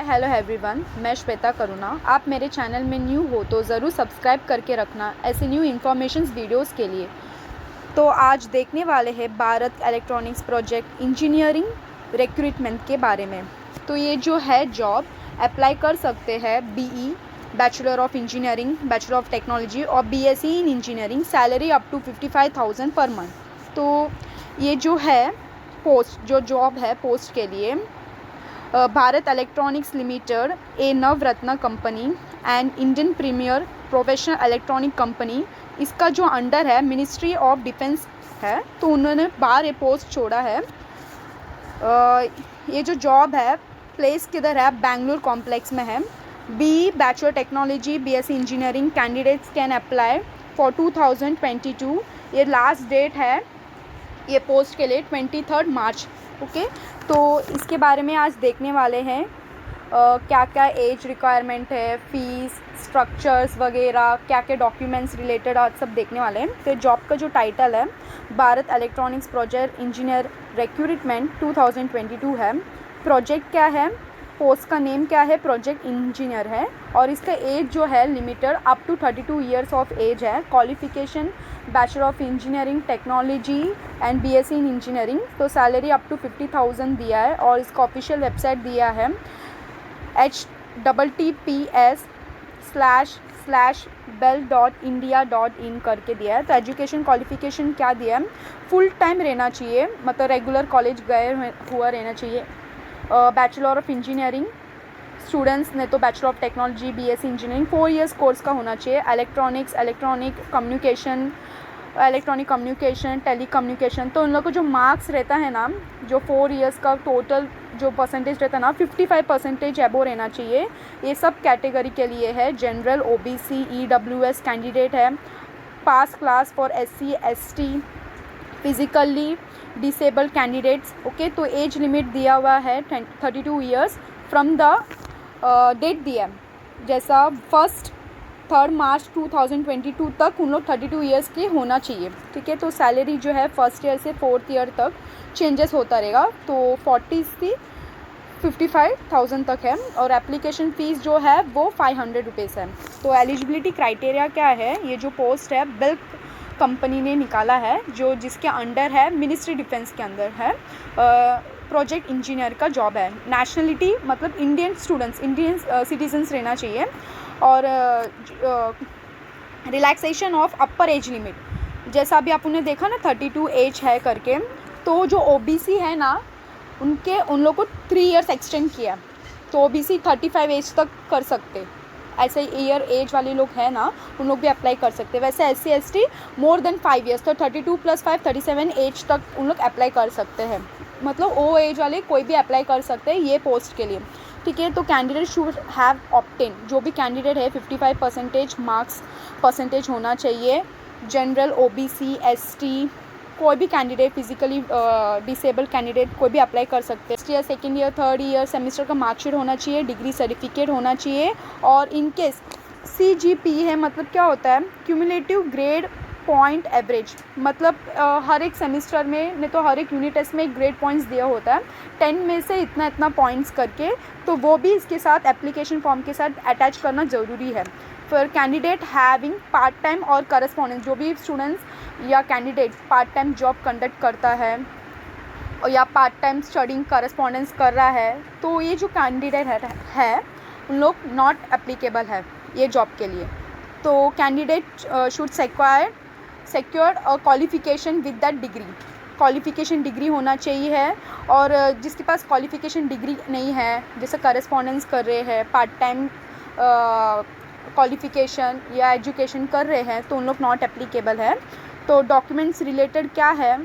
Hello everyone, मैं श्वेता करुणा। आप मेरे चैनल में न्यू हो तो ज़रूर सब्सक्राइब करके रखना ऐसे न्यू इन्फॉर्मेशंस वीडियोस के लिए। तो आज देखने वाले हैं Bharat electronics project engineering recruitment के बारे में। तो ये जो है जॉब अप्लाई कर सकते हैं BE, bachelor of engineering, bachelor of technology और BSc in engineering. Salary up to 55,000 per month. तो ये जो है पोस्ट, जो जॉब है पोस्ट के लिए, Bharat electronics limited, a Navratna company and Indian premier professional electronic company, इसका जो अंडर है मिनिस्ट्री ऑफ डिफेंस है। तो उन्होंने 12 पोस्ट छोड़ा है। ये जो जॉब है प्लेस किधर है? बेंगलुरु कॉम्प्लेक्स में है। B bachelor technology, BSc engineering candidates can apply for 2022। ये लास्ट डेट है ये पोस्ट के लिए 23 मार्च। ओके, तो इसके बारे में आज देखने वाले हैं क्या क्या एज रिक्वायरमेंट है, फ़ीस स्ट्रक्चर्स वगैरह, क्या क्या डॉक्यूमेंट्स रिलेटेड आज सब देखने वाले हैं। तो जॉब का जो टाइटल है Bharat electronics project engineer recruitment 2022 है। प्रोजेक्ट क्या है, पोस्ट का नेम क्या है, प्रोजेक्ट इंजीनियर है। और इसका एज जो है limited up to 32 years of age है। Qualification bachelor of engineering technology and BSc in engineering. तो सैलरी अप टू 50,000 दिया है और इसका ऑफिशियल वेबसाइट दिया है https://bell.india.in करके दिया है। तो एजुकेशन क्वालिफिकेशन क्या दिया है, फुल टाइम रहना चाहिए, मतलब रेगुलर कॉलेज गए हुआ रहना चाहिए। बैचलर ऑफ इंजीनियरिंग स्टूडेंट्स ने तो bachelor of technology, BSc engineering 4 years course का होना चाहिए। Electronic communication, telecommunication. तो उन लोग को जो मार्क्स रहता है ना, जो 4 इयर्स का टोटल जो परसेंटेज रहता है ना, 55% एबो रहना चाहिए। ये सब कैटेगरी के लिए है। जनरल, ओबीसी, ईडब्ल्यूएस कैंडिडेट है। Pass class for SC, ST, physically disabled candidates. Okay, तो एज लिमिट दिया हुआ है 32 ईयर्स फ्रॉम द डेट दिया है, जैसा 3 मार्च 2022 तक उन लोग 32 ईयर्स के होना चाहिए। ठीक है, तो सैलरी जो है फर्स्ट ईयर से 4th ईयर तक चेंजेस होता रहेगा। तो 40 से 55,000 तक है। और एप्लीकेशन फ़ीस जो है वो 500 रुपीज़ है। तो एलिजिबिलिटी क्राइटेरिया क्या है, ये जो पोस्ट है बिल्क कंपनी ने निकाला है, जो जिसके अंडर है मिनिस्ट्री डिफेंस के अंदर है। प्रोजेक्ट इंजीनियर का जॉब है। नेशनलिटी मतलब इंडियन स्टूडेंट्स, इंडियन सिटीजन्स रहना चाहिए। और relaxation of upper age limit, जैसा अभी आप उन्हें देखा ना 32 एज है करके, तो जो ओबीसी है ना उन लोग को 3 इयर्स एक्सटेंड किया। तो ओबीसी 35 एज तक कर सकते, ऐसे ईयर एज वाले लोग हैं ना उन लोग भी अप्लाई कर सकते हैं। वैसे SC ST more than 5 years, तो 32 + 5 37 एज तक उन लोग अप्लाई कर सकते हैं। मतलब ओ एज वाले कोई भी अप्लाई कर सकते हैं ये पोस्ट के लिए। ठीक है, तो कैंडिडेट शुड हैव ऑब्टेन, जो भी कैंडिडेट है 55% मार्क्स परसेंटेज होना चाहिए। जनरल, ओबीसी, एसटी, कोई भी कैंडिडेट, फिजिकली डिसेबल्ड कैंडिडेट कोई भी अप्लाई कर सकते हैं। First year, second year, third year semester का मार्कशीट होना चाहिए, डिग्री सर्टिफिकेट होना चाहिए। और इनकेस CGP है, मतलब क्या होता है, क्यूमुलेटिव ग्रेड पॉइंट एवरेज, मतलब हर एक सेमेस्टर में नहीं तो हर एक यूनिट टेस्ट में एक ग्रेड पॉइंट्स दिया होता है 10 में से इतना पॉइंट्स करके, तो वो भी इसके साथ एप्लीकेशन फॉर्म के साथ अटैच करना ज़रूरी है। फिर कैंडिडेट हैविंग पार्ट टाइम और करस्पॉन्डेंस, जो भी स्टूडेंट्स या candidate part time job conduct करता है और या पार्ट टाइम स्टडिंग करस्पॉन्डेंस कर रहा है, तो ये जो कैंडिडेट है उन लोग नॉट एप्लीकेबल है ये जॉब के लिए। तो कैंडिडेट शुड सेक्योर्ड और qualification with that degree, qualification degree होना चाहिए है। और जिसके पास क्वालिफिकेशन डिग्री नहीं है, जैसे करस्पॉन्डेंस कर रहे हैं, पार्ट टाइम क्वालिफिकेशन या एजुकेशन कर रहे हैं, तो उन लोग नॉट एप्लीकेबल है। तो डॉक्यूमेंट्स रिलेटेड क्या है,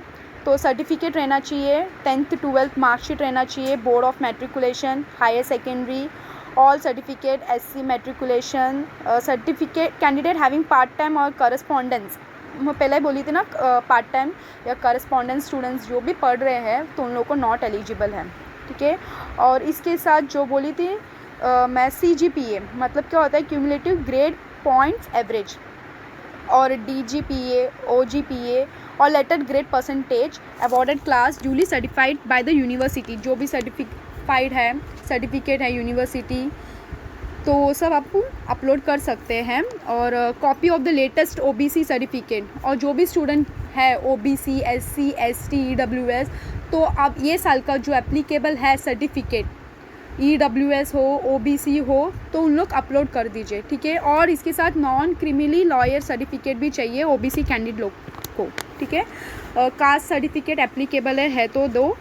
तो सर्टिफिकेट रहना चाहिए, 10th 12th मार्कशीट रहना चाहिए, board of matriculation, higher secondary, all certificate, SC matriculation certificate. Candidate having part time और करस्पॉन्डेंस, मैं पहले ही बोली थी ना, पार्ट टाइम या करस्पॉन्डेंस स्टूडेंट्स जो भी पढ़ रहे हैं तो उन लोगों को नॉट एलिजिबल है। ठीक है, और इसके साथ जो बोली थी मैं CGPA मतलब क्या होता है, क्यूमुलेटिव ग्रेड पॉइंट्स एवरेज, और DGPA, OGPA और letter grade percentage awarded class duly certified by the university, जो भी सर्टिफाइड है, सर्टिफिकेट है यूनिवर्सिटी, तो वो सब आप अपलोड कर सकते हैं। और copy of the latest OBC certificate, और जो भी स्टूडेंट है ओबीसी, एससी, एसटी, ईडब्ल्यूएस, तो आप ये साल का जो एप्लीकेबल है सर्टिफिकेट, ईडब्ल्यूएस हो, ओबीसी हो, तो उन लोग अपलोड कर दीजिए, ठीक है। और इसके साथ नॉन क्रिमिनली लॉयर सर्टिफिकेट भी चाहिए ओबीसी कैंडिडेट लोग को, ठीक है। कास्ट सर्टिफिकेट एप्लीकेबल है तो दो,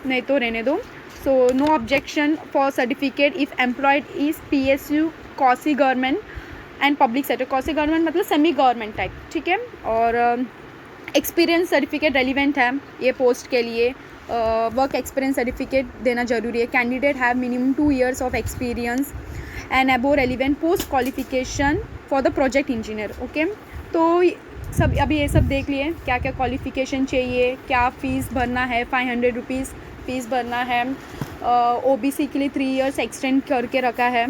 नहीं तो रहने दो। So no objection for certificate if employed is PSU, quasi government and public sector. Quasi government मतलब सेमी गवर्नमेंट टाइप, ठीक है। और एक्सपीरियंस सर्टिफिकेट रेलिवेंट है ये पोस्ट के लिए। वर्क एक्सपीरियंस सर्टिफिकेट देना जरूरी है। Candidate have minimum 2 years of experience and above relevant post qualification for the project engineer, okay. तो सब अभी ये सब देख लिए क्या क्या क्वालिफिकेशन चाहिए, क्या फ़ीस भरना है, 500 रुपीज़ फ़ीस भरना है। ओबीसी के लिए 3 years एक्सटेंड करके रखा है।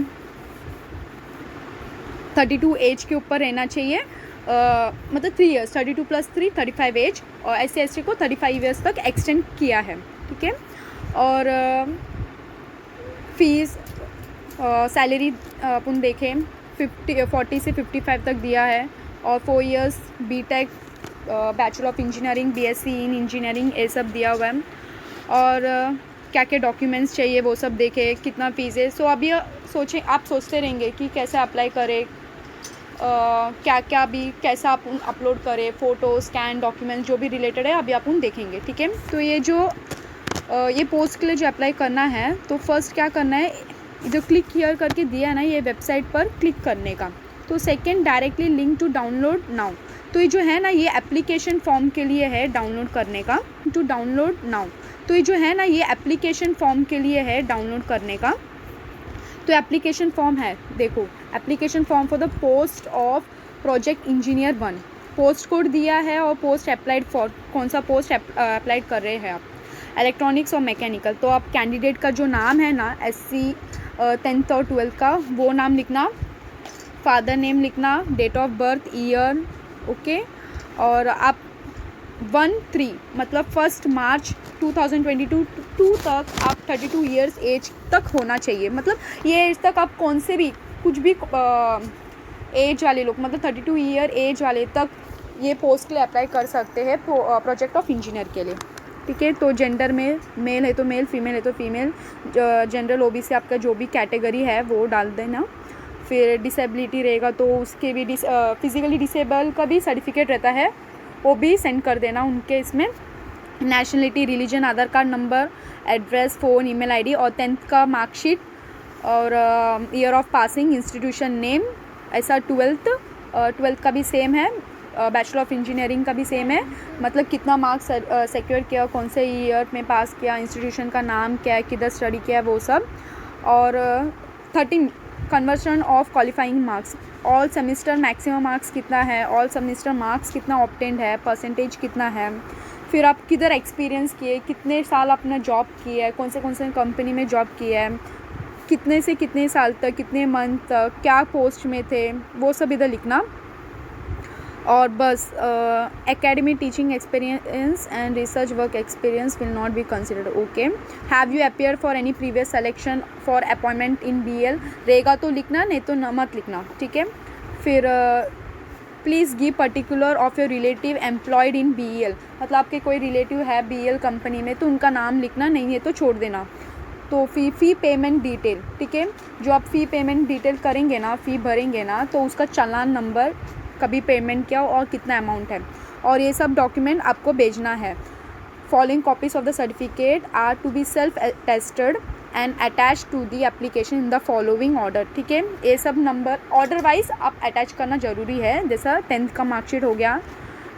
32 एज के ऊपर रहना चाहिए, मतलब 3 years, 32 + 3 35 एज, और SC/ST को 35 years तक एक्सटेंड किया है, ठीक है। और फीस सैलरी अपन देखें 40 से 55 तक दिया है। और 4 years BTech, bachelor of engineering, BSc in engineering, ये सब दिया हुआ है। और क्या क्या डॉक्यूमेंट्स चाहिए वो सब देखे, कितना फ़ीस है। सो अभी सोचें, आप सोचते रहेंगे कि कैसे अप्लाई करें, क्या क्या भी कैसा अपन अपलोड करें, फ़ोटो, स्कैन, डॉक्यूमेंट्स जो भी रिलेटेड है अभी अपन देखेंगे, ठीक है। तो ये जो ये पोस्ट के लिए जो अप्लाई करना है, तो फर्स्ट क्या करना है, जो क्लिक हियर करके दिया है ना, ये वेबसाइट पर क्लिक करने का। तो second, directly link to download now, तो ये जो है ना, ये एप्लीकेशन फॉर्म के लिए है डाउनलोड करने का, टू डाउनलोड नाउ। तो ये जो है ना, ये एप्लीकेशन फॉर्म के लिए है डाउनलोड करने का। तो एप्लीकेशन फॉर्म है, देखो, application form for the post of project engineer 1, post code दिया है और पोस्ट अप्लाइड फॉर, कौन सा पोस्ट अप्लाइड कर रहे हैं आप, इलेक्ट्रॉनिक्स और मैकेनिकल। तो आप कैंडिडेट का जो नाम है ना, SC 10th और 12th का, वो नाम लिखना, फादर नेम लिखना, date of birth, year, okay. और आप 1-3 मतलब 1 March 2022 तक आप 32 years एज तक होना चाहिए। मतलब ये एज तक आप कौन से भी कुछ भी एज वाले लोग, मतलब 32 year एज वाले तक ये पोस्ट के लिए अप्लाई कर सकते हैं प्रोजेक्ट ऑफ इंजीनियर के लिए, ठीक है। तो जेंडर में मेल है तो मेल, फीमेल है तो फीमेल, जनरल OBC आपका जो भी कैटेगरी है वो डाल देना। फिर डिसेबिलिटी रहेगा तो उसके भी फिज़िकली डिसेबल का भी सर्टिफिकेट रहता है, वो भी सेंड कर देना उनके इसमें। Nationality, religion, Aadhaar card number, address, phone, email ID, और 10th का मार्कशीट, और year of passing, institution name, ऐसा 12th का भी सेम है, बैचलर ऑफ इंजीनियरिंग का भी सेम है, मतलब कितना मार्क्स सिक्योर किया, कौन से ईयर में पास किया, इंस्टीट्यूशन का नाम क्या है, किधर स्टडी किया है, वो सब। और 13 conversion of qualifying marks, all semester maximum marks कितना है, ऑल सेमेस्टर मार्क्स कितना ऑब्टेंड है, परसेंटेज कितना है। फिर आप किधर एक्सपीरियंस किए, कितने साल आपने जॉब की है, कौन से कंपनी में जॉब किया है, कितने से कितने साल तक, कितने मंथ तक, क्या पोस्ट में थे, वो सब इधर लिखना। और बस academic teaching experience and research work experience will not be considered, okay. Have you appear for any previous selection for appointment in BL रहेगा तो लिखना, नहीं तो मत लिखना, ठीक है। फिर please give particular of your relative employed in BL, मतलब आपके कोई रिलेटिव है BL कंपनी में तो उनका नाम लिखना, नहीं है तो छोड़ देना। तो फ़ी पेमेंट डिटेल, ठीक है, जो आप फ़ी पेमेंट डिटेल करेंगे ना, फ़ी भरेंगे ना, तो उसका चालान नंबर, कभी पेमेंट किया और कितना अमाउंट है, और ये सब डॉक्यूमेंट आपको भेजना है। Following copies of the certificate are to be self tested and attach to the application in the following order, ठीक है। ये सब नंबर ऑर्डर वाइज आप अटैच करना ज़रूरी है, जैसा 10th का मार्कशीट हो गया,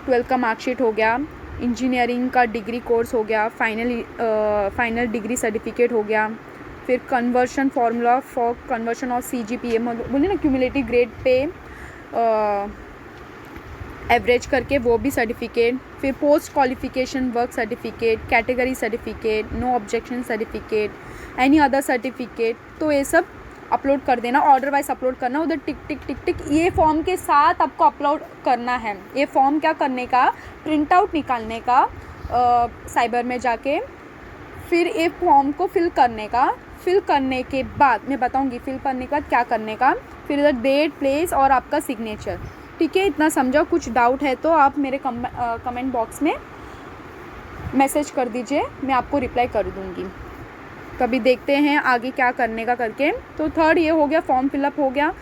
12th का मार्कशीट हो गया, इंजीनियरिंग का डिग्री कोर्स हो गया, फाइनल डिग्री सर्टिफिकेट हो गया, फिर conversion formula for conversion of CGPA, बोलिए ना क्यूमुलेटिव ग्रेड पे एवरेज करके, वो भी सर्टिफिकेट। फिर post qualification work certificate, category certificate, no objection certificate, any other certificate, तो ये सब अपलोड कर देना, ऑर्डर वाइज अपलोड करना, उधर टिक टिक टिक टिक ये फॉर्म के साथ आपको अपलोड करना है। ये फॉर्म क्या करने का, प्रिंट आउट निकालने का साइबर में जाके, फिर ये फॉर्म को फिल करने का, फिल करने के बाद मैं बताऊंगी फिल करने के बाद क्या करने का। फिर इधर डेट, प्लेस और आपका सिग्नेचर। ठीक है, इतना समझो। कुछ डाउट है तो आप मेरे कमेंट बॉक्स में मैसेज कर दीजिए, मैं आपको रिप्लाई कर दूंगी। कभी देखते हैं आगे क्या करने का करके। तो थर्ड ये हो गया, फॉर्म फिलअप हो गया,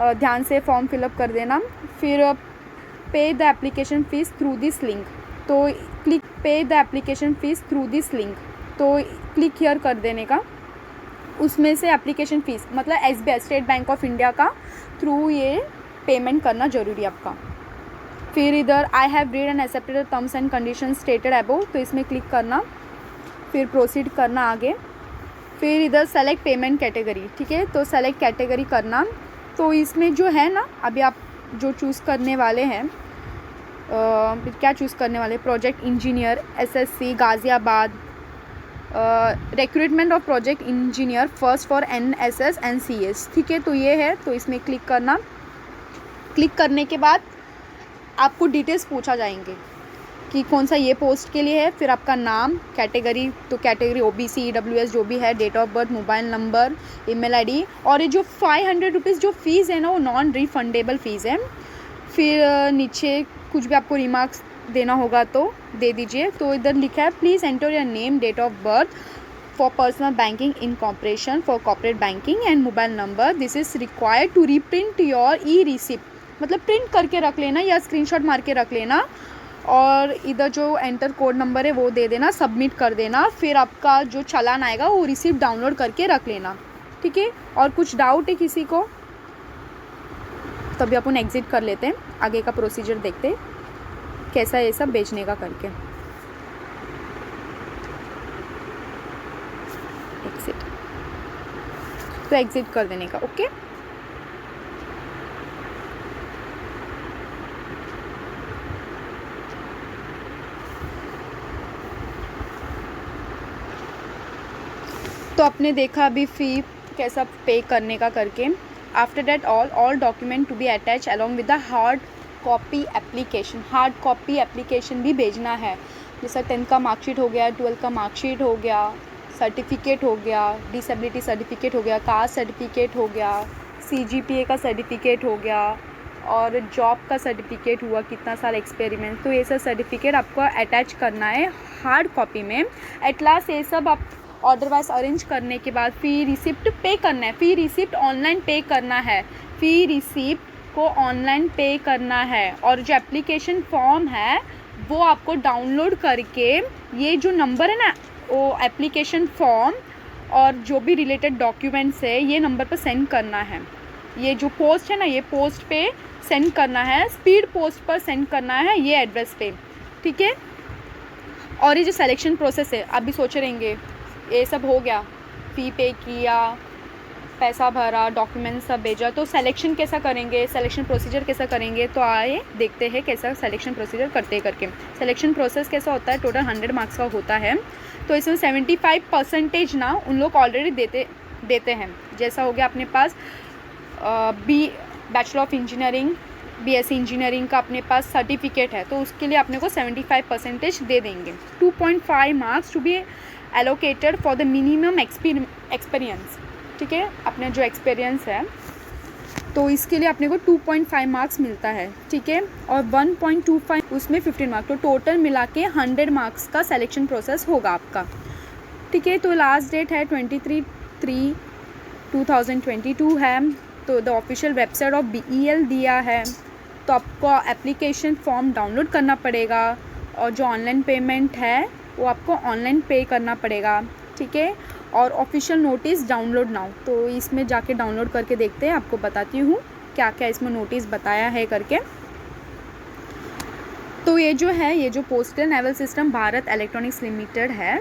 ध्यान से फॉर्म फिलअप कर देना। फिर पे the application fees through this link, तो क्लिक पे the application fees through this link, तो क्लिक हियर कर देने का। उसमें से एप्लीकेशन फ़ीस मतलब SBI state bank of India का थ्रू ये पेमेंट करना ज़रूरी है आपका। फिर इधर I have read and accepted the terms and condition stated above, तो इसमें क्लिक करना, फिर प्रोसीड करना आगे। फिर इधर सेलेक्ट पेमेंट कैटेगरी। ठीक है, तो सेलेक्ट कैटेगरी करना। तो इसमें जो है ना, अभी आप जो चूज़ करने वाले हैं, क्या चूज़ करने वाले, project engineer SSC Ghaziabad, recruitment of project engineer first for NSS and CS। ठीक है, तो ये है, तो इसमें क्लिक करना। क्लिक करने के बाद आपको डिटेल्स पूछा जाएंगे कि कौन सा ये पोस्ट के लिए है। फिर आपका नाम, कैटेगरी, तो कैटेगरी OBC EWS जो भी है, date of birth, mobile number, email ID, और ये जो 500 रुपीज़ जो फ़ीस है ना, वो नॉन रिफंडेबल फ़ीस है। फिर नीचे कुछ भी आपको रिमार्क्स देना होगा तो दे दीजिए। तो इधर लिखा है please enter your name, date of birth for personal banking in corporation for corporate banking and mobile number. This is required to reprint your e-receipt, मतलब प्रिंट करके रख लेना या स्क्रीनशॉट मार के रख लेना। और इधर जो एंटर कोड नंबर है वो दे देना, सबमिट कर देना। फिर आपका जो चालान आएगा वो रिसिप्ट डाउनलोड करके रख लेना। ठीक है, और कुछ डाउट है किसी को, तभी अपन एग्ज़िट कर लेते हैं, आगे का प्रोसीजर देखते हैं कैसा ये सब बेचने का करके। एग्ज़िट, तो एग्ज़िट कर देने का। ओके, तो आपने देखा अभी फ़ी कैसा पे करने का करके। After that all document to be attach along with the hard copy application. Hard copy application भी भेजना है, जैसा 10th का मार्कशीट हो गया, 12th का मार्कशीट हो गया, सर्टिफिकेट हो गया, डिसेबिलिटी सर्टिफिकेट हो गया, कास्ट सर्टिफिकेट हो गया, CGPA का सर्टिफिकेट हो गया, और जॉब का सर्टिफिकेट हुआ, कितना साल एक्सपेरिमेंट, तो ये सब सर्टिफिकेट आपको अटैच करना है हार्ड कॉपी में। एट लास्ट ये सब आप ऑर्डर वाइज अरेंज करने के बाद फ़ी रिसिप्ट पे करना है। फ़ी रिसिप्ट ऑनलाइन पे करना है, फ़ी रिसिप्ट को ऑनलाइन पे करना है। और जो एप्लीकेशन फॉर्म है वो आपको डाउनलोड करके, ये जो नंबर है ना, वो एप्लीकेशन फॉर्म और जो भी रिलेटेड डॉक्यूमेंट्स है ये नंबर पर सेंड करना है। ये जो पोस्ट है ना, ये पोस्ट पे सेंड करना है, स्पीड पोस्ट पर सेंड करना है, ये एड्रेस पे। ठीक है, और ये जो सिलेक्शन प्रोसेस है, अभी सोच रहेंगे ये सब हो गया, फ़ी पे किया, पैसा भरा, डॉक्यूमेंट्स सब भेजा, तो सिलेक्शन कैसा करेंगे, सिलेक्शन प्रोसीजर कैसा करेंगे। तो आइए देखते हैं कैसा सिलेक्शन प्रोसीजर करते करके। सिलेक्शन प्रोसेस कैसा होता है, टोटल 100 मार्क्स का होता है। तो इसमें 75% ना उन लोग ऑलरेडी देते हैं। जैसा हो गया अपने पास bachelor of engineering, BSc engineering का अपने पास सर्टिफिकेट है, तो उसके लिए अपने को 75% दे देंगे। 2.5 marks to be allocated for the minimum experience. ठीक है, अपने जो एक्सपीरियंस है तो इसके लिए अपने को 2.5 मार्क्स मिलता है। ठीक है, और 1.25 उसमें 15 मार्क्स, तो टोटल मिला के 100 मार्क्स का सिलेक्शन प्रोसेस होगा आपका। ठीक है, तो लास्ट डेट है 23/3/2022 है। तो the official website of BEL दिया है, तो आपको एप्लीकेशन फॉर्म डाउनलोड करना पड़ेगा, और जो ऑनलाइन पेमेंट है वो आपको ऑनलाइन पे करना पड़ेगा। ठीक है, और ऑफिशियल नोटिस डाउनलोड नाउ, तो इसमें जाके डाउनलोड करके देखते हैं, आपको बताती हूँ क्या क्या इसमें नोटिस बताया है करके। तो ये जो है, ये जो postal naval system Bharat electronics limited है,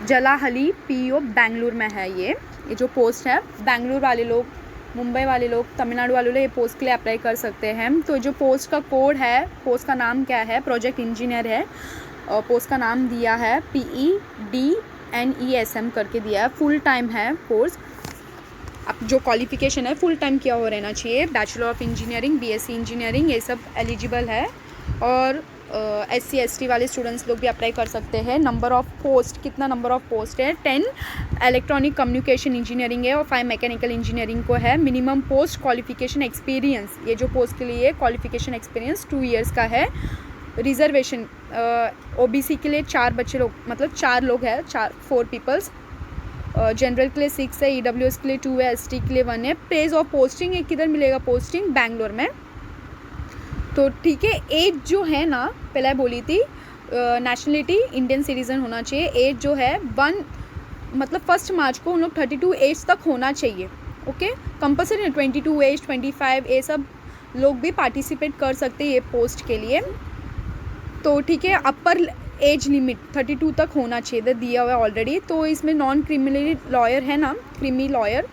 जलाहली PO बेंगलुरु में है। ये जो पोस्ट है, बेंगलुरु वाले लोग, मुंबई वाले लोग, तमिलनाडु वाले लोग ये पोस्ट के लिए अप्लाई कर सकते हैं। तो जो पोस्ट का कोड है, पोस्ट का नाम क्या है, प्रोजेक्ट इंजीनियर है, और पोस्ट का नाम दिया है PEDNESM करके दिया है। फुल टाइम है कोर्स, अब जो क्वालिफिकेशन है फुल टाइम किया हो रहना चाहिए। Bachelor of engineering, BSc engineering ये सब एलिजिबल है। और SC ST वाले स्टूडेंट्स लोग भी अप्लाई कर सकते हैं। नंबर ऑफ़ पोस्ट, कितना नंबर ऑफ़ पोस्ट है? 10 इलेक्ट्रॉनिक कम्युनिकेशन इंजीनियरिंग है और 5 मैकेनिकल इंजीनियरिंग को है। मिनिमम पोस्ट क्वालिफिकेशन एक्सपीरियंस, ये जो पोस्ट के लिए क्वालिफिकेशन एक्सपीरियंस 2 ईयर्स का है। रिजर्वेशन OBC के लिए 4 बच्चे लोग, मतलब 4 लोग हैं, 4 पीपल्स। जनरल के लिए 6 है, EWS के लिए 2 है, ST के लिए 1 है। प्लेस ऑफ पोस्टिंग है, किधर मिलेगा पोस्टिंग? बैंगलोर में। तो ठीक है, एज जो है ना, पहले बोली थी नेशनलिटी इंडियन सिटीज़न होना चाहिए। एज जो है 1 मार्च को उन लोग 32 एज तक होना चाहिए। ओके, कंपल्सरी है 22 एज, 25, ये सब लोग भी पार्टिसिपेट कर सकते हैं ये पोस्ट के लिए। तो ठीक है, अपर एज लिमिट 32 तक होना चाहिए, दिया हुआ है ऑलरेडी। तो इसमें नॉन क्रिमिनल लॉयर है ना, क्रिमी लॉयर,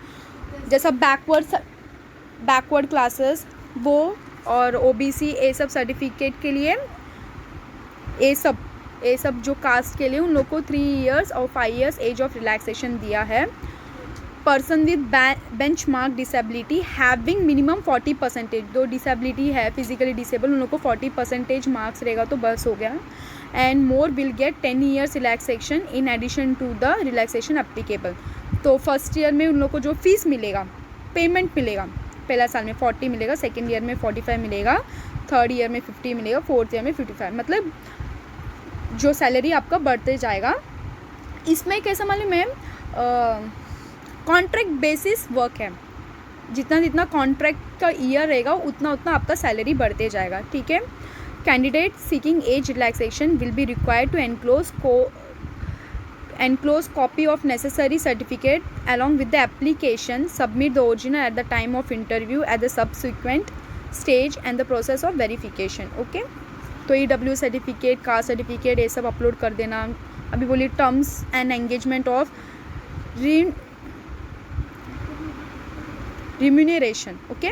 जैसा बैकवर्ड क्लासेस वो, और OBC ये सब सर्टिफिकेट के लिए, ये सब जो कास्ट के लिए उन लोग को 3 ईयर्स और 5 ईयर्स एज ऑफ रिलैक्सेशन दिया है। Person with bench mark disability having minimum 40%, जो डिसेबिलिटी है फिजिकली डिसेबल उन लोग को 40% मार्क्स रहेगा तो बस हो गया। And more will get 10 years relaxation in addition to the relaxation applicable. तो फर्स्ट ईयर में उन लोग को जो फीस मिलेगा, पेमेंट मिलेगा, पहला साल में 40 मिलेगा, सेकेंड ईयर में 45 मिलेगा, थर्ड ईयर में 50 मिलेगा, फोर्थ ईयर में 55, मतलब जो सैलरी आपका बढ़ते जाएगा। इसमें कैसा मालूम है, कॉन्ट्रैक्ट बेसिस वर्क है, जितना जितना कॉन्ट्रैक्ट का ईयर रहेगा उतना उतना आपका सैलरी बढ़ते जाएगा। ठीक है, candidate seeking age relaxation will be required to enclose copy of necessary certificate along with the application, submit the original at the time of interview at the subsequent stage and the process of verification. Okay, तो EW certificate, caste certificate ये सब upload कर देना। अभी बोलिए terms and engagement of remuneration. Okay,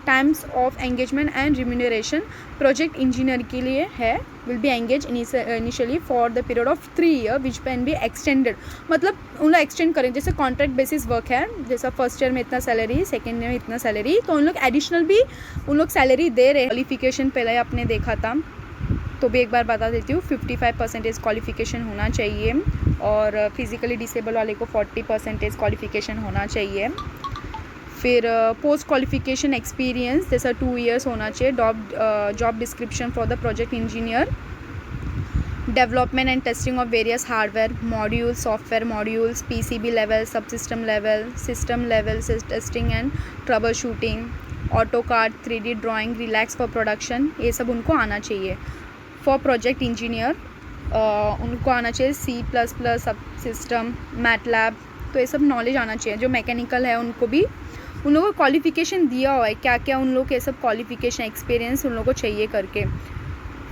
times of engagement and remuneration project engineer के लिए है, will be engage initially for the period of 3 year which can be extended, मतलब उन लोग एक्सटेंड करें, जैसे कॉन्ट्रैक्ट बेसिस वर्क है, जैसा फर्स्ट ईयर में इतना सैलरी, सेकेंड ईयर में इतना सैलरी, तो उन लोग एडिशनल भी उन लोग सैलरी दे रहे हैं। क्वालिफिकेशन पहले आपने देखा था, तो भी एक बार बता देती हूँ, 55% क्वालिफिकेशन होना चाहिए और फिजिकली डिसेबल वाले को 40% क्वालिफिकेशन होना चाहिए। फिर पोस्ट क्वालिफिकेशन एक्सपीरियंस जैसा 2 ईयर्स होना चाहिए। Job description for the project engineer, development and testing of various hardware modules, software modules, PCB level, sub system level testing and troubleshooting, AutoCAD, 3D drawing, release for production, ये सब उनको आना चाहिए। For project engineer उनको आना चाहिए C++, सब system, MATLAB, तो ये सब नॉलेज आना चाहिए। जो मैकेनिकल है उनको भी उन लोगों को क्वालिफिकेशन दिया हुआ है, क्या क्या उन लोग के सब क्वालिफिकेशन एक्सपीरियंस उन लोगों को चाहिए करके।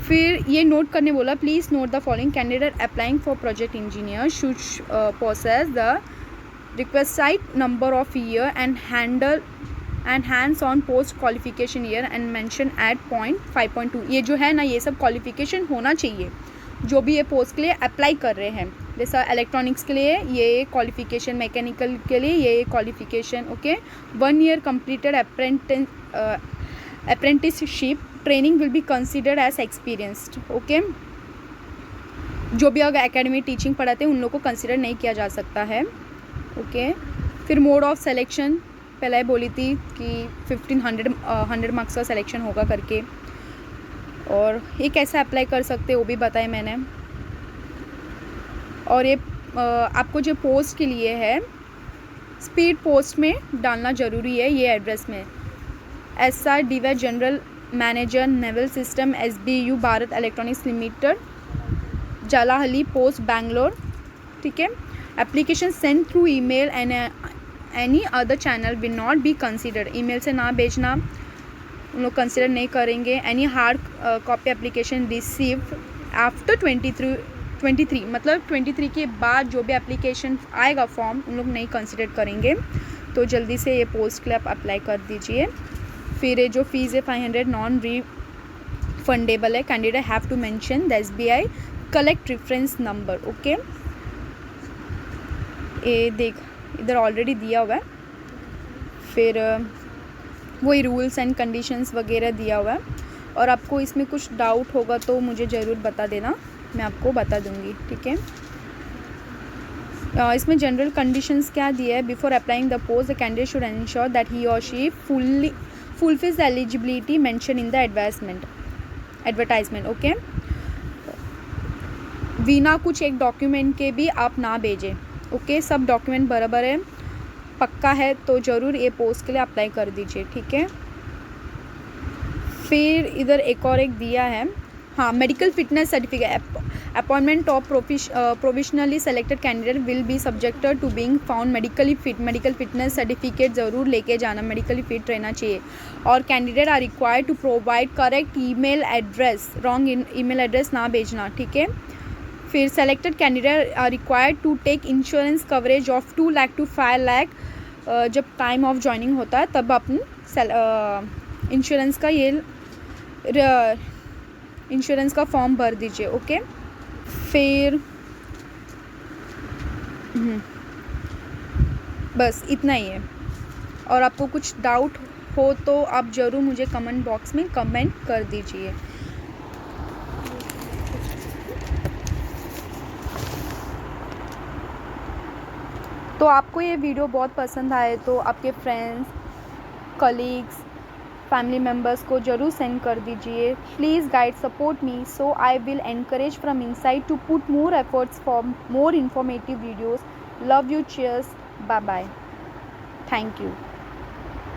फिर ये नोट करने बोला, please note the following, candidate applying for project engineer should possess the requested number of year and hands on post qualification year and mention at point 5.2। ये जो है ना, ये सब क्वालिफिकेशन होना चाहिए जो भी ये पोस्ट के लिए अप्लाई कर रहे हैं। जैसा इलेक्ट्रॉनिक्स के लिए ये क्वालिफिकेशन, मैकेनिकल के लिए ये qualification. Okay, 1 year completed apprenticeship training will be considered as experienced. Okay, जो भी अगर एकेडमी टीचिंग पढ़ाते हैं उन लोग को कंसिडर नहीं किया जा सकता है। ओके, फिर मोड ऑफ सिलेक्शन पहले बोली थी कि 100 मार्क्स का सिलेक्शन होगा करके, और ये कैसे अप्लाई कर सकते वो भी बताया मैंने। और ये आपको जो पोस्ट के लिए है, स्पीड पोस्ट में डालना ज़रूरी है ये एड्रेस में। SR DY general manager naval system SBU Bharat electronics limited, Jalahalli post Bangalore. ठीक है, application send through email and any other channel will not be considered, email से ना भेजना, उन लोग कंसिडर नहीं करेंगे। Any hard copy application received after 23 मतलब 23 के बाद जो भी एप्लीकेशन आएगा फॉर्म उन लोग नहीं कंसिडर करेंगे। तो जल्दी से ये पोस्ट के लिए आप अप्लाई कर दीजिए। फिर जो फीस है 500 नॉन रिफंडेबल है। Candidate have to mention the SBI collect reference number. Okay, ये देख इधर ऑलरेडी दिया हुआ है। फिर वही रूल्स एंड कंडीशंस वगैरह दिया हुआ है। और आपको इसमें कुछ डाउट होगा तो मुझे ज़रूर बता देना, मैं आपको बता दूँगी, ठीक है। इसमें जनरल कंडीशंस क्या दिए है, before applying the post the candidate should ensure that he और she fulfills the eligibility mention in the advertisement, okay. बिना कुछ एक डॉक्यूमेंट के भी आप ना भेजें, ओके। सब डॉक्यूमेंट बराबर है, पक्का है तो ज़रूर ये पोस्ट के लिए अप्लाई कर दीजिए, ठीक है। फिर इधर एक और एक दिया है, हाँ, medical fitness certificate, appointment of provisionally selected candidate will be subjected to being found medically fit. Medical fitness certificate ज़रूर लेके जाना, मेडिकली फिट रहना चाहिए। और candidate are required to provide correct email address, wrong email address ना भेजना, ठीक है। फिर selected candidate are required to take insurance coverage of 2 lakh to 5 lakh. जब टाइम ऑफ ज्वाइनिंग होता है तब अपन इंश्योरेंस का इंश्योरेंस का फॉर्म भर दीजिए, ओके। फिर बस इतना ही है। और आपको कुछ डाउट हो तो आप ज़रूर मुझे कमेंट बॉक्स में कमेंट कर दीजिए। तो आपको ये वीडियो बहुत पसंद आए तो आपके फ्रेंड्स, कलीग्स, फैमिली मेम्बर्स को ज़रूर सेंड कर दीजिए। Please guide support me so I will encourage from inside to put more efforts for more informative videos. Love you, cheers, bye bye, thank you.